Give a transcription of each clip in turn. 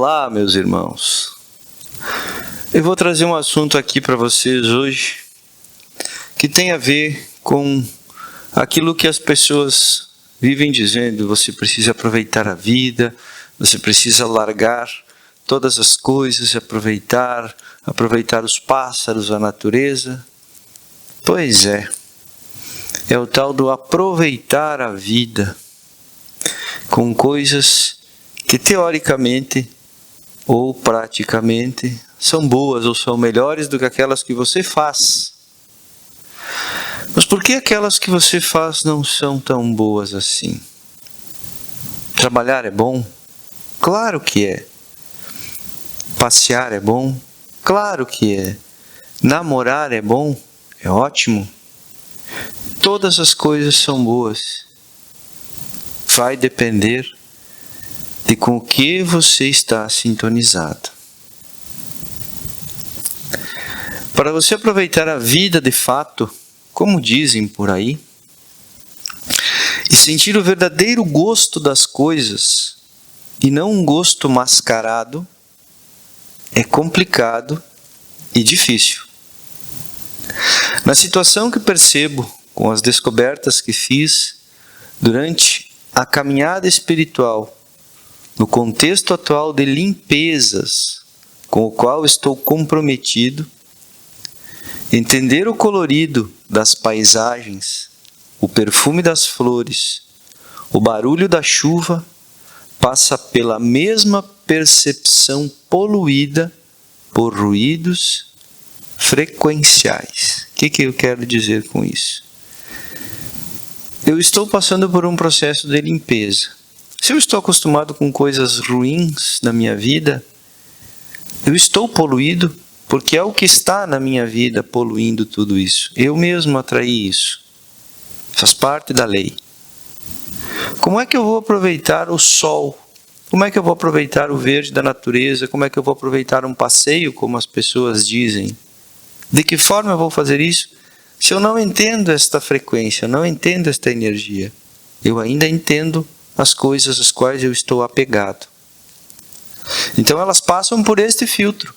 Olá, meus irmãos. Eu vou trazer um assunto aqui para vocês hoje que tem a ver com aquilo que as pessoas vivem dizendo: você precisa aproveitar a vida, você precisa largar todas as coisas, aproveitar os pássaros, a natureza. Pois é o tal do aproveitar a vida com coisas que teoricamente ou praticamente são boas ou são melhores do que aquelas que você faz. Mas por que aquelas que você faz não são tão boas assim? Trabalhar é bom? Claro que é. Passear é bom? Claro que é. Namorar é bom? É ótimo. Todas as coisas são boas. Vai depender de com o que você está sintonizado. Para você aproveitar a vida de fato, como dizem por aí, e sentir o verdadeiro gosto das coisas, e não um gosto mascarado, é complicado e difícil. Na situação que percebo, com as descobertas que fiz durante a caminhada espiritual, no contexto atual de limpezas com o qual estou comprometido, entender o colorido das paisagens, o perfume das flores, o barulho da chuva, passa pela mesma percepção poluída por ruídos frequenciais. O que eu quero dizer com isso? Eu estou passando por um processo de limpeza. Se eu estou acostumado com coisas ruins na minha vida, eu estou poluído porque é o que está na minha vida poluindo tudo isso. Eu mesmo atraí isso. Faz parte da lei. Como é que eu vou aproveitar o sol? Como é que eu vou aproveitar o verde da natureza? Como é que eu vou aproveitar um passeio, como as pessoas dizem? De que forma eu vou fazer isso? Se eu não entendo esta frequência, não entendo esta energia, eu ainda entendo as coisas às quais eu estou apegado. Então elas passam por este filtro.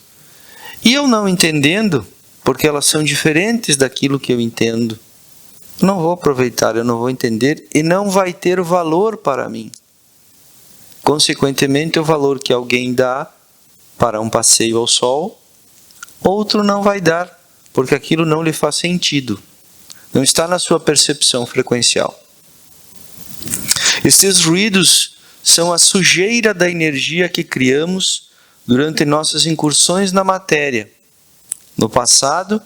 E eu não entendendo, porque elas são diferentes daquilo que eu entendo, não vou aproveitar, eu não vou entender e não vai ter valor para mim. Consequentemente, o valor que alguém dá para um passeio ao sol, outro não vai dar, porque aquilo não lhe faz sentido. Não está na sua percepção frequencial. Estes ruídos são a sujeira da energia que criamos durante nossas incursões na matéria, no passado,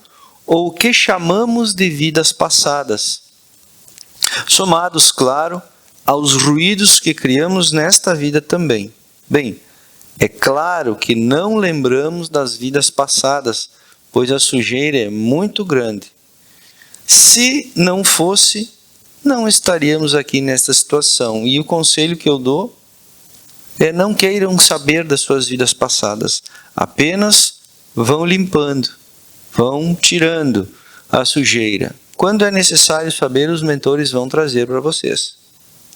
ou o que chamamos de vidas passadas, somados, claro, aos ruídos que criamos nesta vida também. Bem, é claro que não lembramos das vidas passadas, pois a sujeira é muito grande. Se não fosse, não estaríamos aqui nesta situação. E o conselho que eu dou é: não queiram saber das suas vidas passadas. Apenas vão limpando, vão tirando a sujeira. Quando é necessário saber, os mentores vão trazer para vocês.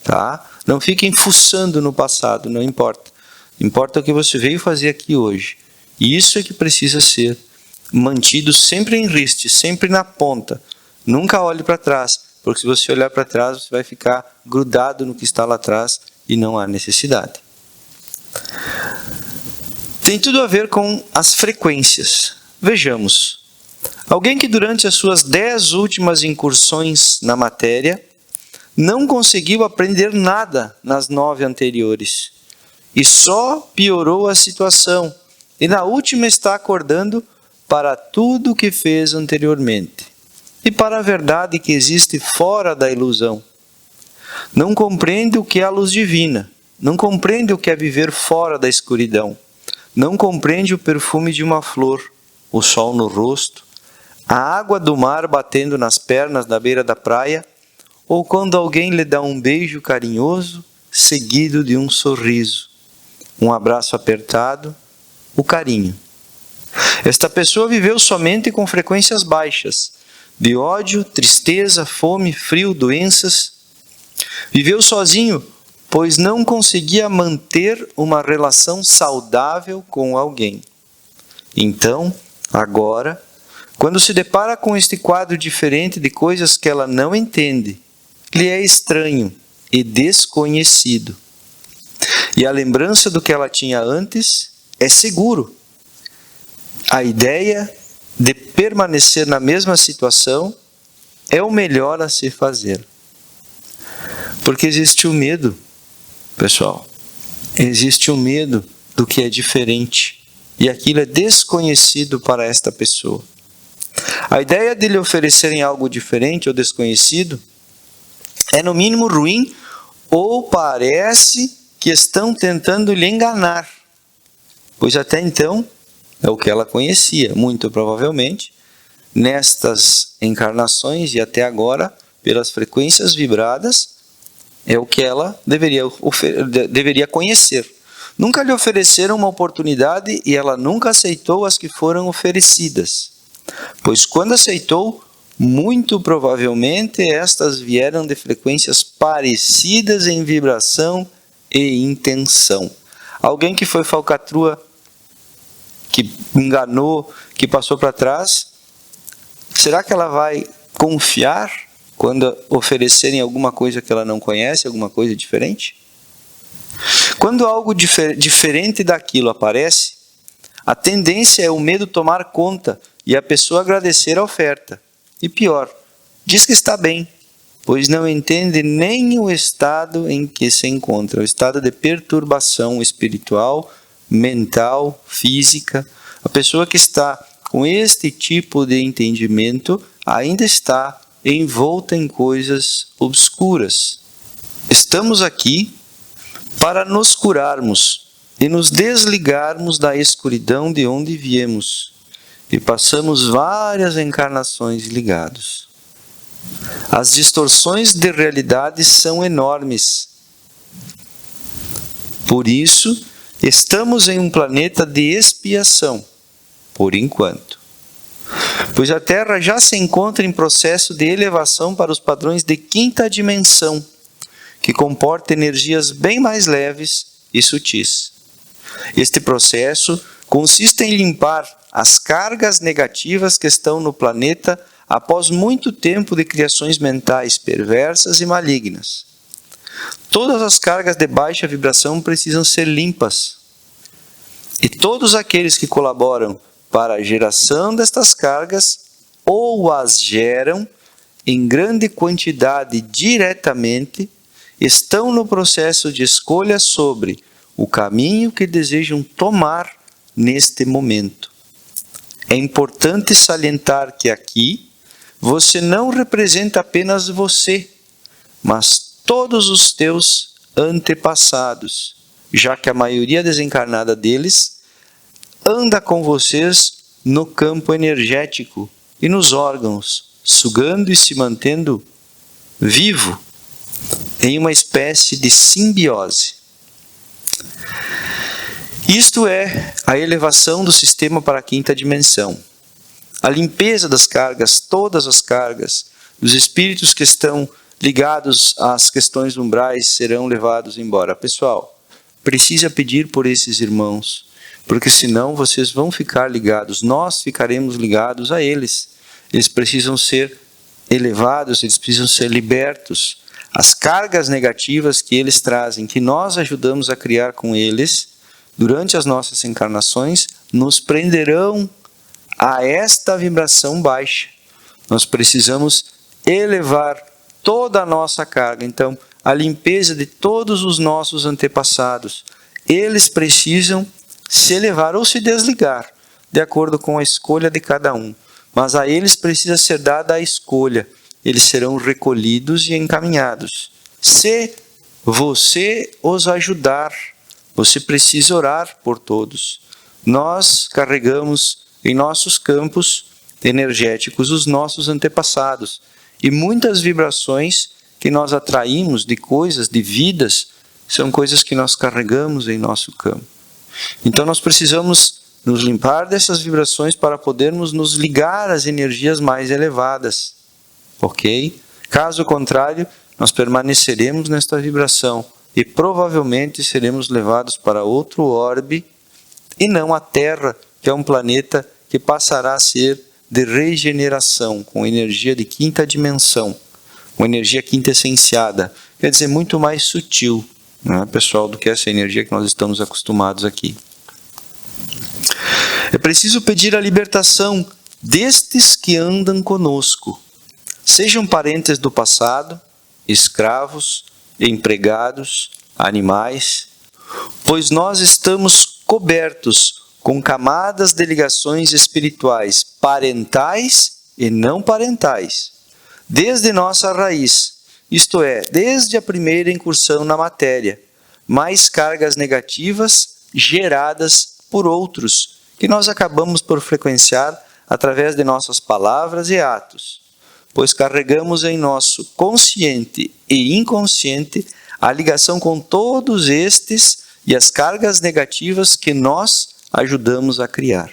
Tá? Não fiquem fuçando no passado, não importa. Importa o que você veio fazer aqui hoje. E isso é que precisa ser mantido sempre em riste, sempre na ponta. Nunca olhe para trás, porque se você olhar para trás, você vai ficar grudado no que está lá atrás e não há necessidade. Tem tudo a ver com as frequências. Vejamos. Alguém que durante as suas 10 últimas incursões na matéria não conseguiu aprender nada nas 9 anteriores e só piorou a situação, e na última está acordando para tudo o que fez anteriormente e para a verdade que existe fora da ilusão. Não compreende o que é a luz divina, não compreende o que é viver fora da escuridão, não compreende o perfume de uma flor, o sol no rosto, a água do mar batendo nas pernas na beira da praia, ou quando alguém lhe dá um beijo carinhoso, seguido de um sorriso, um abraço apertado, o carinho. Esta pessoa viveu somente com frequências baixas, de ódio, tristeza, fome, frio, doenças. Viveu sozinho pois não conseguia manter uma relação saudável com alguém. Então, agora, quando se depara com este quadro diferente de coisas que ela não entende, lhe é estranho e desconhecido. E a lembrança do que ela tinha antes é seguro. A ideia de permanecer na mesma situação é o melhor a se fazer. Porque existe o medo, pessoal. Existe o medo do que é diferente. E aquilo é desconhecido para esta pessoa. A ideia de lhe oferecerem algo diferente ou desconhecido é no mínimo ruim, ou parece que estão tentando lhe enganar. Pois até então é o que ela conhecia, muito provavelmente, nestas encarnações e até agora, pelas frequências vibradas, é o que ela deveria conhecer. Nunca lhe ofereceram uma oportunidade e ela nunca aceitou as que foram oferecidas. Pois quando aceitou, muito provavelmente estas vieram de frequências parecidas em vibração e intenção. Alguém que foi falcatrua, que enganou, que passou para trás, será que ela vai confiar quando oferecerem alguma coisa que ela não conhece, alguma coisa diferente? Quando algo diferente daquilo aparece, a tendência é o medo tomar conta e a pessoa agradecer a oferta. E pior, diz que está bem, pois não entende nem o estado em que se encontra, o estado de perturbação espiritual, mental, física. A pessoa que está com este tipo de entendimento ainda está envolta em coisas obscuras. Estamos aqui para nos curarmos e nos desligarmos da escuridão de onde viemos e passamos várias encarnações ligados. As distorções de realidade são enormes. Por isso, estamos em um planeta de expiação, por enquanto. Pois a Terra já se encontra em processo de elevação para os padrões de quinta dimensão, que comporta energias bem mais leves e sutis. Este processo consiste em limpar as cargas negativas que estão no planeta após muito tempo de criações mentais perversas e malignas. Todas as cargas de baixa vibração precisam ser limpas. E todos aqueles que colaboram para a geração destas cargas ou as geram em grande quantidade diretamente, estão no processo de escolha sobre o caminho que desejam tomar neste momento. É importante salientar que aqui você não representa apenas você, mas todos os teus antepassados, já que a maioria desencarnada deles anda com vocês no campo energético e nos órgãos, sugando e se mantendo vivo em uma espécie de simbiose. Isto é a elevação do sistema para a quinta dimensão. A limpeza das cargas, todas as cargas, dos espíritos que estão ligados às questões umbrais serão levados embora. Pessoal, precisa pedir por esses irmãos, porque senão vocês vão ficar ligados, nós ficaremos ligados a eles. Eles precisam ser elevados, eles precisam ser libertos. As cargas negativas que eles trazem, que nós ajudamos a criar com eles, durante as nossas encarnações, nos prenderão a esta vibração baixa. Nós precisamos elevar toda a nossa carga. Então, a limpeza de todos os nossos antepassados, eles precisam se elevar ou se desligar, de acordo com a escolha de cada um. Mas a eles precisa ser dada a escolha. Eles serão recolhidos e encaminhados. Se você os ajudar, você precisa orar por todos. Nós carregamos em nossos campos energéticos os nossos antepassados. E muitas vibrações que nós atraímos de coisas, de vidas, são coisas que nós carregamos em nosso campo. Então nós precisamos nos limpar dessas vibrações para podermos nos ligar às energias mais elevadas. Ok? Caso contrário, nós permaneceremos nesta vibração e provavelmente seremos levados para outro orbe e não a Terra, que é um planeta que passará a ser de regeneração, com energia de quinta dimensão, uma energia quintessenciada, quer dizer, muito mais sutil, né, pessoal, do que essa energia que nós estamos acostumados aqui. É preciso pedir a libertação destes que andam conosco, sejam parentes do passado, escravos, empregados, animais, pois nós estamos cobertos com camadas de ligações espirituais parentais e não parentais, desde nossa raiz, isto é, desde a primeira incursão na matéria, mais cargas negativas geradas por outros, que nós acabamos por frequenciar através de nossas palavras e atos, pois carregamos em nosso consciente e inconsciente a ligação com todos estes e as cargas negativas que nós ajudamos a criar.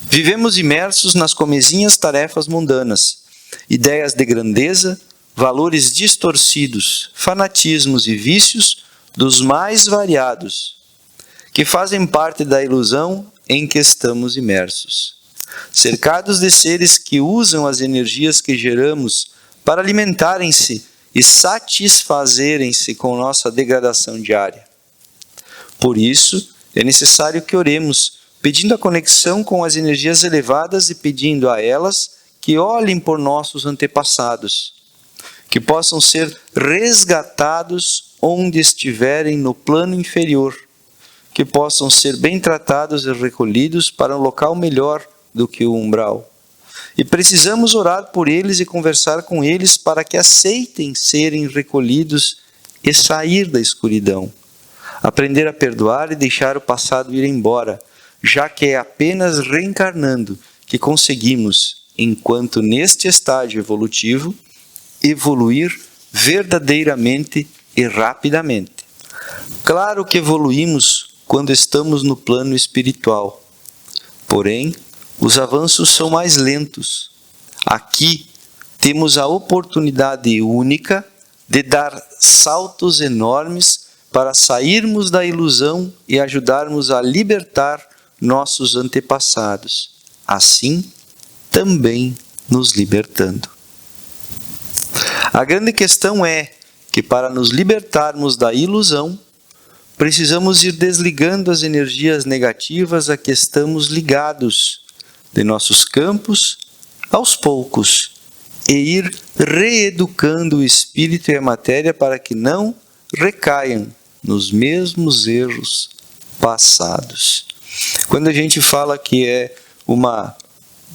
Vivemos imersos nas comezinhas tarefas mundanas, ideias de grandeza, valores distorcidos, fanatismos e vícios dos mais variados, que fazem parte da ilusão em que estamos imersos. Cercados de seres que usam as energias que geramos para alimentarem-se e satisfazerem-se com nossa degradação diária. Por isso, é necessário que oremos, pedindo a conexão com as energias elevadas e pedindo a elas que olhem por nossos antepassados, que possam ser resgatados onde estiverem no plano inferior, que possam ser bem tratados e recolhidos para um local melhor do que o umbral. E precisamos orar por eles e conversar com eles para que aceitem serem recolhidos e sair da escuridão. Aprender a perdoar e deixar o passado ir embora, já que é apenas reencarnando que conseguimos, enquanto neste estágio evolutivo, evoluir verdadeiramente e rapidamente. Claro que evoluímos quando estamos no plano espiritual, porém, os avanços são mais lentos. Aqui temos a oportunidade única de dar saltos enormes para sairmos da ilusão e ajudarmos a libertar nossos antepassados, assim também nos libertando. A grande questão é que para nos libertarmos da ilusão, precisamos ir desligando as energias negativas a que estamos ligados de nossos campos aos poucos e ir reeducando o espírito e a matéria para que não recaiam nos mesmos erros passados. Quando a gente fala que é uma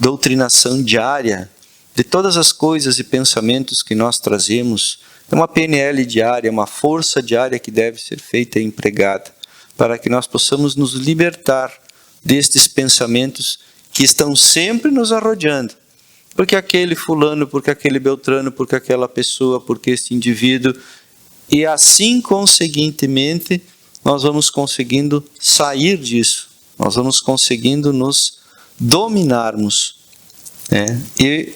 doutrinação diária de todas as coisas e pensamentos que nós trazemos, é uma PNL diária, uma força diária que deve ser feita e empregada para que nós possamos nos libertar destes pensamentos que estão sempre nos arrodeando. Porque aquele fulano, porque aquele beltrano, porque aquela pessoa, porque este indivíduo. E assim, conseguintemente, nós vamos conseguindo sair disso. Nós vamos conseguindo nos dominarmos. Né? E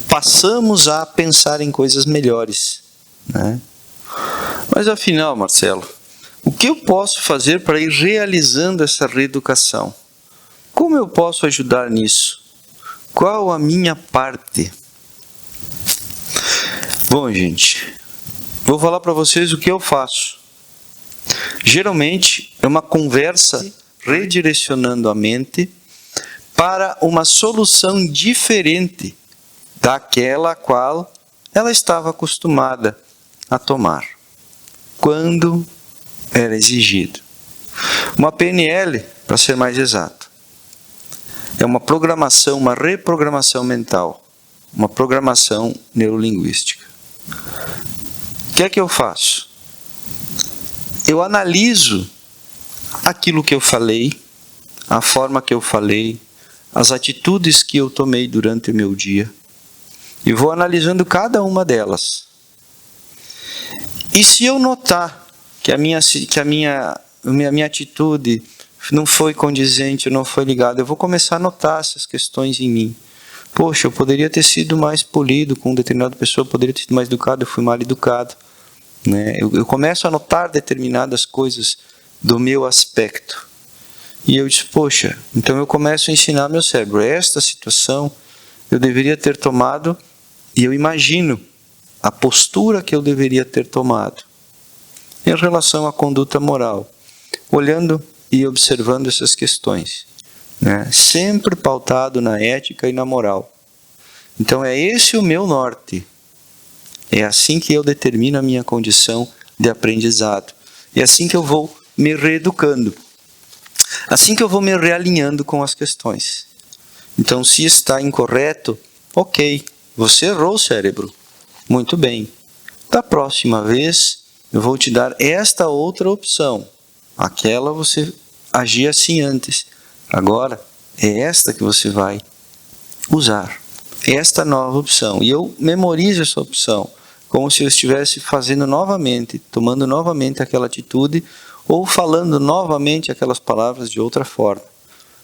passamos a pensar em coisas melhores. Né? Mas afinal, Marcelo, o que eu posso fazer para ir realizando essa reeducação? Como eu posso ajudar nisso? Qual a minha parte? Bom, gente, vou falar para vocês o que eu faço. Geralmente é uma conversa redirecionando a mente para uma solução diferente daquela a qual ela estava acostumada a tomar, quando era exigido. Uma PNL, para ser mais exato, é uma programação, uma reprogramação mental, uma programação neurolinguística. O que é que eu faço? Eu analiso aquilo que eu falei, a forma que eu falei, as atitudes que eu tomei durante o meu dia, e vou analisando cada uma delas. E se eu notar que a minha atitude não foi condizente, não foi ligada, eu vou começar a notar essas questões em mim. Poxa, eu poderia ter sido mais polido com determinada pessoa, eu poderia ter sido mais educado, eu fui mal educado. né? Eu começo a notar determinadas coisas do meu aspecto. E eu disse, poxa, então eu começo a ensinar meu cérebro. Esta situação eu deveria ter tomado, e eu imagino a postura que eu deveria ter tomado em relação à conduta moral, olhando e observando essas questões, né? Sempre pautado na ética e na moral. Então é esse o meu norte. É assim que eu determino a minha condição de aprendizado. É assim que eu vou me reeducando. Assim que eu vou me realinhando com as questões. Então, se está incorreto, ok, você errou, cérebro. Muito bem. Da próxima vez, eu vou te dar esta outra opção. Aquela você agia assim antes. Agora, é esta que você vai usar. Esta nova opção. E eu memorizo essa opção, como se eu estivesse fazendo novamente, tomando novamente aquela atitude, ou falando novamente aquelas palavras de outra forma.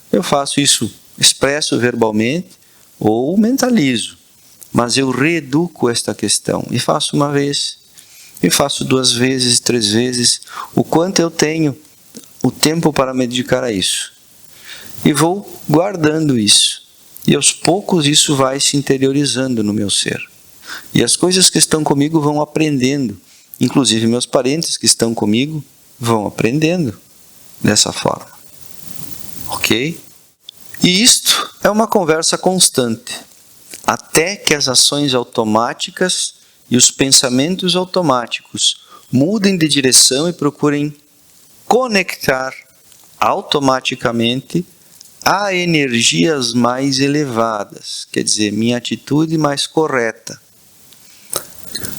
Eu faço isso, expresso verbalmente ou mentalizo, mas eu reeduco esta questão e faço uma vez, e faço 2 vezes, 3 vezes, o quanto eu tenho o tempo para me dedicar a isso. E vou guardando isso, e aos poucos isso vai se interiorizando no meu ser. E as coisas que estão comigo vão aprendendo, inclusive meus parentes que estão comigo, vão aprendendo dessa forma. Ok? E isto é uma conversa constante, até que as ações automáticas e os pensamentos automáticos mudem de direção e procurem conectar automaticamente a energias mais elevadas, quer dizer, minha atitude mais correta.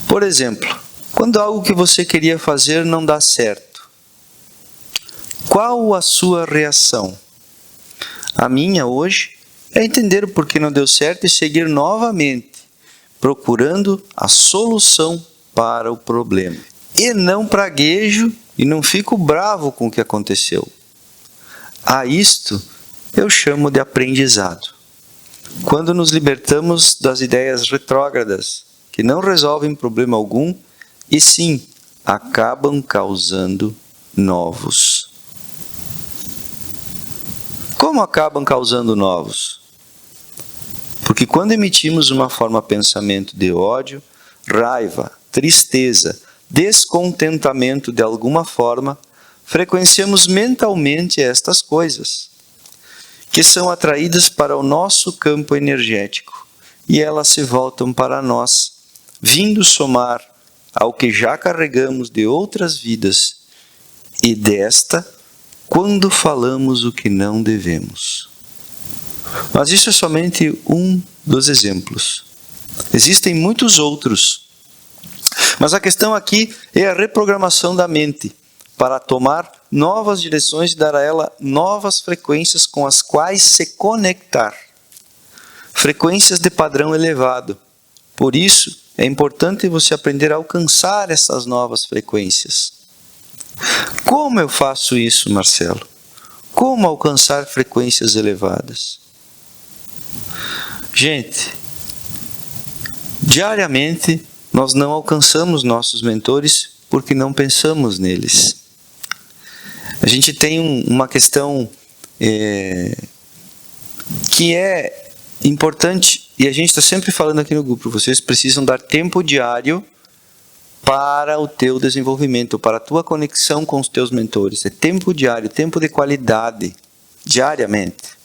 Por exemplo, quando algo que você queria fazer não dá certo, qual a sua reação? A minha hoje é entender o porquê não deu certo e seguir novamente, procurando a solução para o problema. E não praguejo e não fico bravo com o que aconteceu. A isto eu chamo de aprendizado. Quando nos libertamos das ideias retrógradas, que não resolvem problema algum, e sim, acabam causando novos. Como acabam causando novos? Porque quando emitimos uma forma de pensamento de ódio, raiva, tristeza, descontentamento de alguma forma, frequenciamos mentalmente estas coisas, que são atraídas para o nosso campo energético, e elas se voltam para nós, vindo somar ao que já carregamos de outras vidas, e desta, quando falamos o que não devemos. Mas isso é somente um dos exemplos. Existem muitos outros. Mas a questão aqui é a reprogramação da mente para tomar novas direções e dar a ela novas frequências com as quais se conectar. Frequências de padrão elevado. Por isso, é importante você aprender a alcançar essas novas frequências. Como eu faço isso, Marcelo? Como alcançar frequências elevadas? Gente, diariamente nós não alcançamos nossos mentores porque não pensamos neles. A gente tem uma questão que é importante, e a gente está sempre falando aqui no grupo, vocês precisam dar tempo diário para o teu desenvolvimento, para a tua conexão com os teus mentores. É tempo diário, tempo de qualidade, diariamente.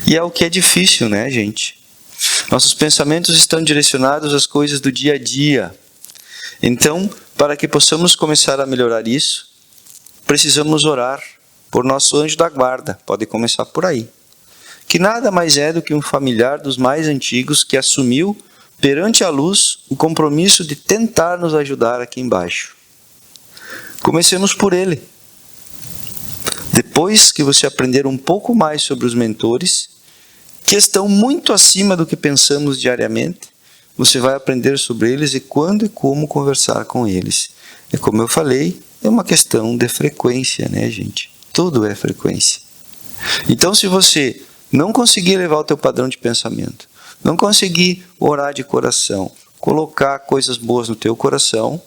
E é o que é difícil, né, gente? Nossos pensamentos estão direcionados às coisas do dia a dia. Então, para que possamos começar a melhorar isso, precisamos orar por nosso anjo da guarda. Pode começar por aí. Que nada mais é do que um familiar dos mais antigos que assumiu perante a luz o compromisso de tentar nos ajudar aqui embaixo. Comecemos por ele. Depois que você aprender um pouco mais sobre os mentores, que estão muito acima do que pensamos diariamente, você vai aprender sobre eles e quando e como conversar com eles. E como eu falei, é uma questão de frequência, né, gente? Tudo é frequência. Então, se você não conseguir levar o teu padrão de pensamento, não conseguir orar de coração, colocar coisas boas no teu coração,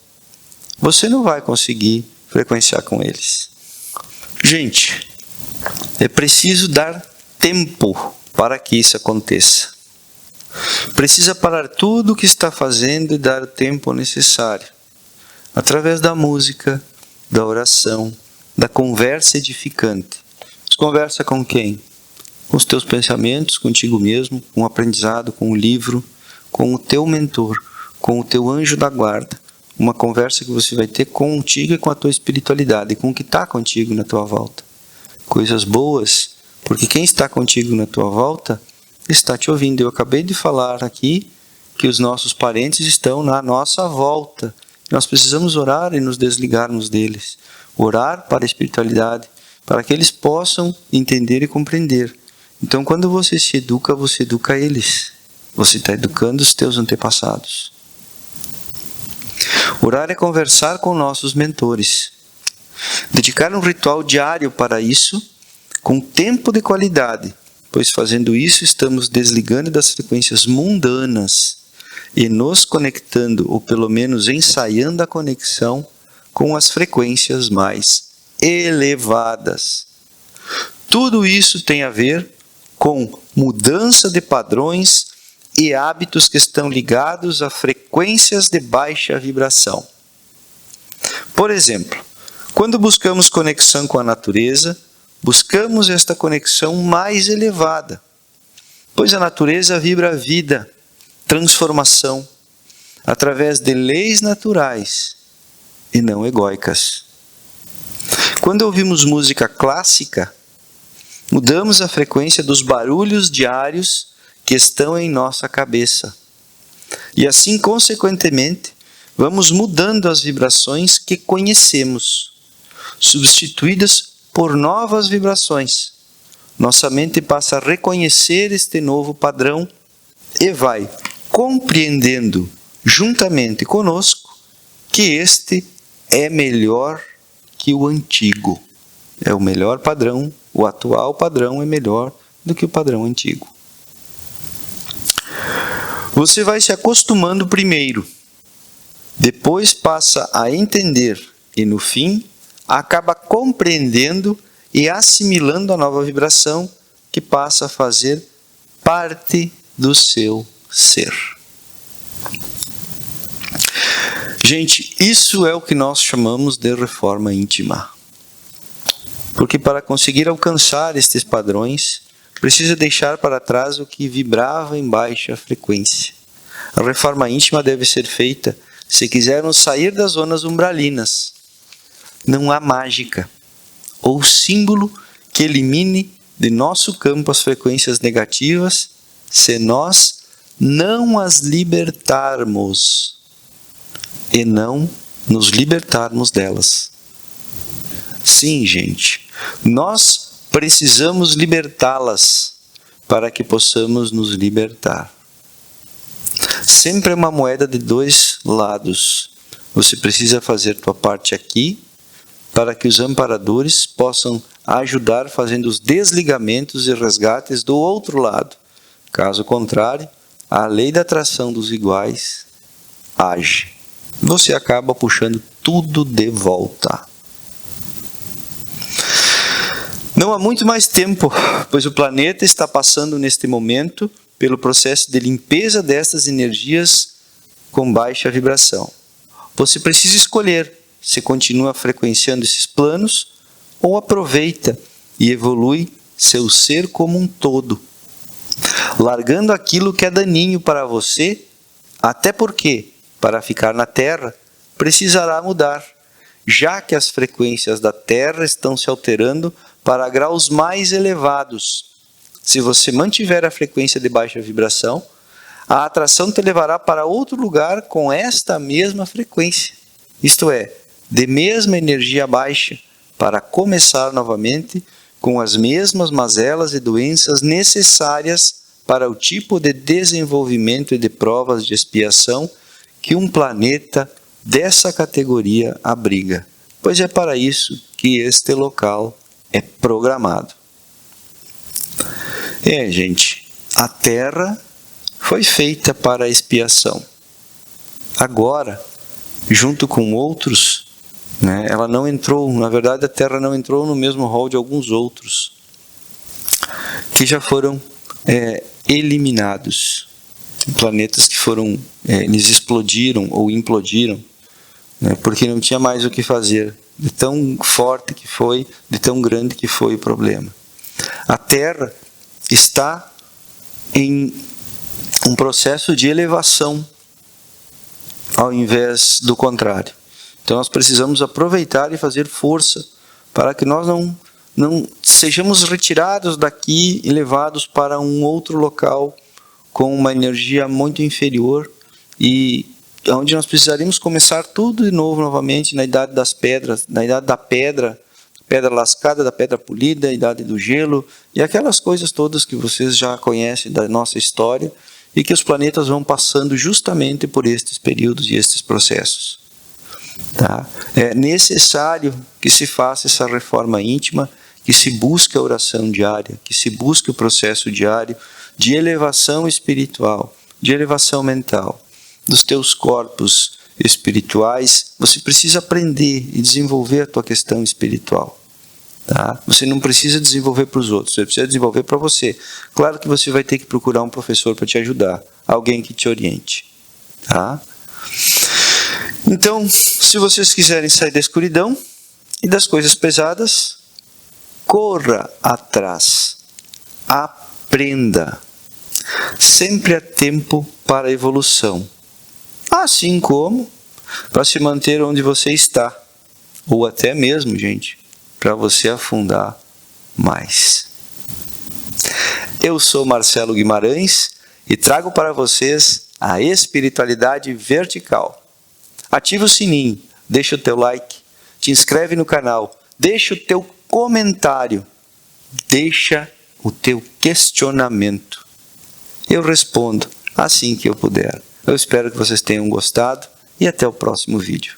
você não vai conseguir frequenciar com eles. Gente, é preciso dar tempo para que isso aconteça. Precisa parar tudo o que está fazendo e dar o tempo necessário. Através da música, da oração, da conversa edificante. Você conversa com quem? Com os teus pensamentos, contigo mesmo, com o aprendizado, com o livro, com o teu mentor, com o teu anjo da guarda. Uma conversa que você vai ter contigo e com a tua espiritualidade, com o que está contigo na tua volta. Coisas boas, porque quem está contigo na tua volta está te ouvindo. Eu acabei de falar aqui que os nossos parentes estão na nossa volta. Nós precisamos orar e nos desligarmos deles. Orar para a espiritualidade, para que eles possam entender e compreender. Então, quando você educa eles. Você está educando os teus antepassados. Orar é conversar com nossos mentores. Dedicar um ritual diário para isso, com tempo de qualidade, pois fazendo isso estamos desligando das frequências mundanas e nos conectando, ou pelo menos ensaiando a conexão com as frequências mais elevadas. Tudo isso tem a ver com mudança de padrões e hábitos que estão ligados a frequências de baixa vibração. Por exemplo, quando buscamos conexão com a natureza, buscamos esta conexão mais elevada, pois a natureza vibra vida, transformação, através de leis naturais e não egóicas. Quando ouvimos música clássica, mudamos a frequência dos barulhos diários que estão em nossa cabeça. E assim, consequentemente, vamos mudando as vibrações que conhecemos, substituídas por novas vibrações. Nossa mente passa a reconhecer este novo padrão e vai compreendendo juntamente conosco que este é melhor que o antigo. É o melhor padrão, o atual padrão é melhor do que o padrão antigo. Você vai se acostumando primeiro, depois passa a entender e no fim acaba compreendendo e assimilando a nova vibração que passa a fazer parte do seu ser. Gente, isso é o que nós chamamos de reforma íntima. Porque para conseguir alcançar estes padrões, precisa deixar para trás o que vibrava em baixa frequência. A reforma íntima deve ser feita se quisermos sair das zonas umbralinas. Não há mágica ou símbolo que elimine de nosso campo as frequências negativas se nós não as libertarmos e não nos libertarmos delas. Sim, gente, nós precisamos libertá-las para que possamos nos libertar. Sempre é uma moeda de dois lados. Você precisa fazer tua parte aqui para que os amparadores possam ajudar fazendo os desligamentos e resgates do outro lado. Caso contrário, a lei da atração dos iguais age. Você acaba puxando tudo de volta. Não há muito mais tempo, pois o planeta está passando neste momento pelo processo de limpeza destas energias com baixa vibração. Você precisa escolher se continua frequenciando esses planos ou aproveita e evolui seu ser como um todo, largando aquilo que é daninho para você, até porque, para ficar na Terra, precisará mudar, já que as frequências da Terra estão se alterando para graus mais elevados. Se você mantiver a frequência de baixa vibração, a atração te levará para outro lugar com esta mesma frequência, isto é, de mesma energia baixa, para começar novamente com as mesmas mazelas e doenças necessárias para o tipo de desenvolvimento e de provas de expiação que um planeta dessa categoria abriga, pois é para isso que este local é programado. Gente, a Terra foi feita para a expiação. Agora, junto com outros, né? Ela não entrou, na verdade a Terra não entrou no mesmo rol de alguns outros que já foram eliminados, planetas que foram, eles explodiram ou implodiram, né? Porque não tinha mais o que fazer, de tão forte que foi, de tão grande que foi o problema. A Terra está em um processo de elevação, ao invés do contrário. Então nós precisamos aproveitar e fazer força para que nós não sejamos retirados daqui e levados para um outro local com uma energia muito inferior, e onde nós precisaríamos começar tudo de novo novamente na idade das pedras, na idade da pedra lascada, da pedra polida, a idade do gelo e aquelas coisas todas que vocês já conhecem da nossa história, e que os planetas vão passando justamente por estes períodos e estes processos. Tá? É necessário que se faça essa reforma íntima, que se busque a oração diária, que se busque o processo diário de elevação espiritual, de elevação mental. Dos teus corpos espirituais, você precisa aprender e desenvolver a tua questão espiritual. Tá? Você não precisa desenvolver para os outros, você precisa desenvolver para você. Claro que você vai ter que procurar um professor para te ajudar, alguém que te oriente. Tá? Então, se vocês quiserem sair da escuridão e das coisas pesadas, corra atrás, aprenda. Sempre há tempo para a evolução, assim como para se manter onde você está, ou até mesmo, gente, para você afundar mais. Eu sou Marcelo Guimarães e trago para vocês a espiritualidade vertical. Ativa o sininho, deixa o teu like, te inscreve no canal, deixa o teu comentário, deixa o teu questionamento. Eu respondo assim que eu puder. Eu espero que vocês tenham gostado e até o próximo vídeo.